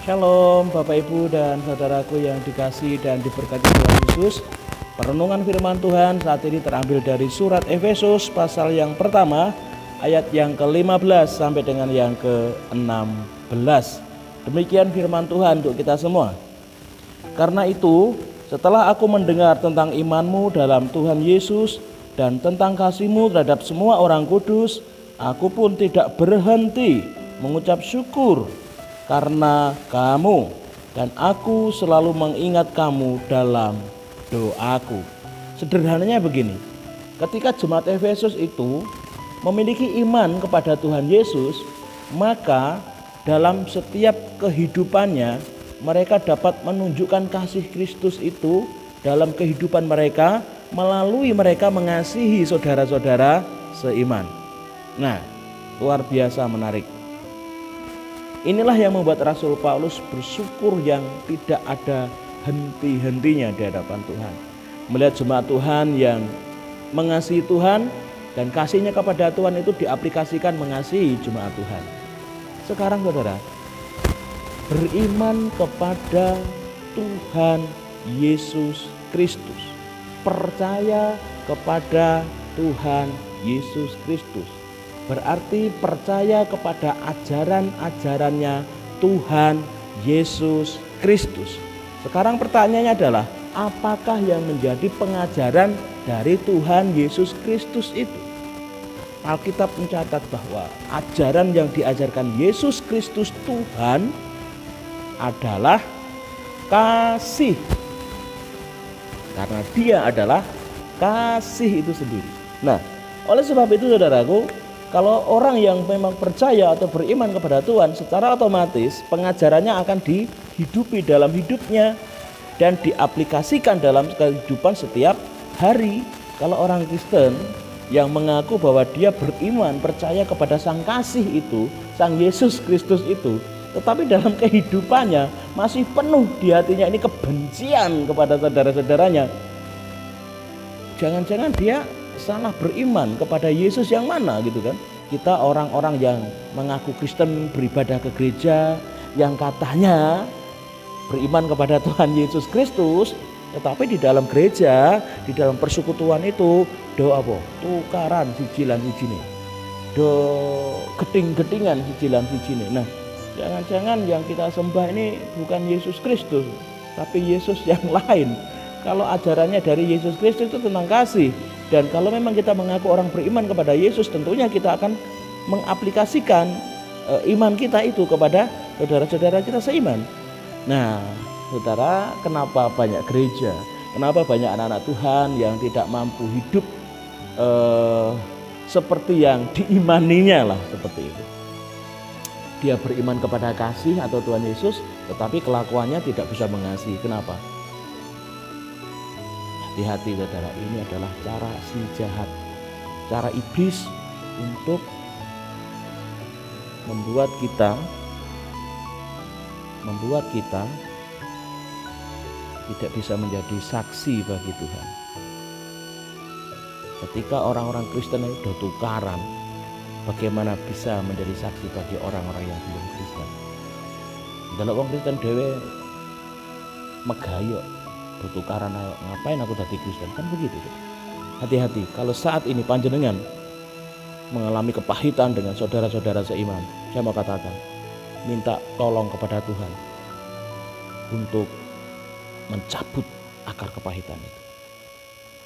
Shalom Bapak Ibu dan saudaraku yang dikasihi dan diberkati Tuhan Yesus. Perenungan firman Tuhan saat ini terambil dari surat Efesus pasal yang pertama ayat yang ke-15 sampai dengan yang ke-16. Demikian firman Tuhan untuk kita semua. Karena itu, setelah aku mendengar tentang imanmu dalam Tuhan Yesus dan tentang kasihmu terhadap semua orang kudus, aku pun tidak berhenti mengucap syukur karena kamu, dan aku selalu mengingat kamu dalam doaku. Sederhananya begini, ketika jemaat Efesus itu memiliki iman kepada Tuhan Yesus, maka dalam setiap kehidupannya mereka dapat menunjukkan kasih Kristus itu dalam kehidupan mereka melalui mereka mengasihi saudara-saudara seiman. Nah, luar biasa menarik. Inilah yang membuat Rasul Paulus bersyukur yang tidak ada henti-hentinya di hadapan Tuhan. Melihat jemaat Tuhan yang mengasihi Tuhan dan kasihnya kepada Tuhan itu diaplikasikan mengasihi jemaat Tuhan. Sekarang saudara, beriman kepada Tuhan Yesus Kristus, percaya kepada Tuhan Yesus Kristus, berarti percaya kepada ajaran-ajarannya Tuhan Yesus Kristus. Sekarang pertanyaannya adalah, apakah yang menjadi pengajaran dari Tuhan Yesus Kristus itu? Alkitab mencatat bahwa ajaran yang diajarkan Yesus Kristus Tuhan adalah kasih. Karena Dia adalah kasih itu sendiri. Nah, oleh sebab itu saudaraku, kalau orang yang memang percaya atau beriman kepada Tuhan, secara otomatis pengajarannya akan dihidupi dalam hidupnya dan diaplikasikan dalam kehidupan setiap hari. Kalau orang Kristen yang mengaku bahwa dia beriman, percaya kepada Sang Kasih itu, Sang Yesus Kristus itu, tetapi dalam kehidupannya masih penuh di hatinya ini kebencian kepada saudara-saudaranya, jangan-jangan dia salah beriman kepada Yesus yang mana gitu kan. Kita orang-orang yang mengaku Kristen, beribadah ke gereja, yang katanya beriman kepada Tuhan Yesus Kristus, tetapi di dalam gereja, di dalam persekutuan itu doa apa? Tukaran sijilan sijine. Do geting-getingan sijilan sijine. Nah, jangan-jangan yang kita sembah ini bukan Yesus Kristus, tapi Yesus yang lain. Kalau ajarannya dari Yesus Kristus itu tentang kasih, dan kalau memang kita mengaku orang beriman kepada Yesus, tentunya kita akan mengaplikasikan iman kita itu kepada saudara-saudara kita seiman. Nah, saudara, kenapa banyak gereja, kenapa banyak anak-anak Tuhan yang tidak mampu hidup seperti yang diimaninya lah, seperti itu. Dia beriman kepada kasih atau Tuhan Yesus, tetapi kelakuannya tidak bisa mengasihi. Kenapa? Hati-hati saudara, ini adalah cara si jahat, cara iblis untuk membuat kita tidak bisa menjadi saksi bagi Tuhan. Ketika orang-orang Kristen itu sudah tukaran, bagaimana bisa menjadi saksi bagi orang-orang yang belum Kristen? Dalam orang Kristen dewe megayok, tukaran ayo ngapain aku jadi Kristen, kan begitu. Hati-hati kalau saat ini panjenengan mengalami kepahitan dengan saudara-saudara seiman, saya mau katakan, minta tolong kepada Tuhan untuk mencabut akar kepahitan itu,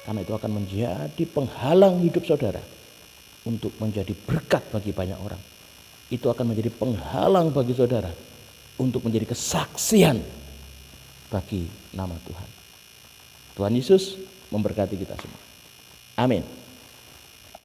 karena itu akan menjadi penghalang hidup saudara untuk menjadi berkat bagi banyak orang. Itu akan menjadi penghalang bagi saudara untuk menjadi kesaksian bagi nama Tuhan. Tuhan Yesus memberkati kita semua. Amin.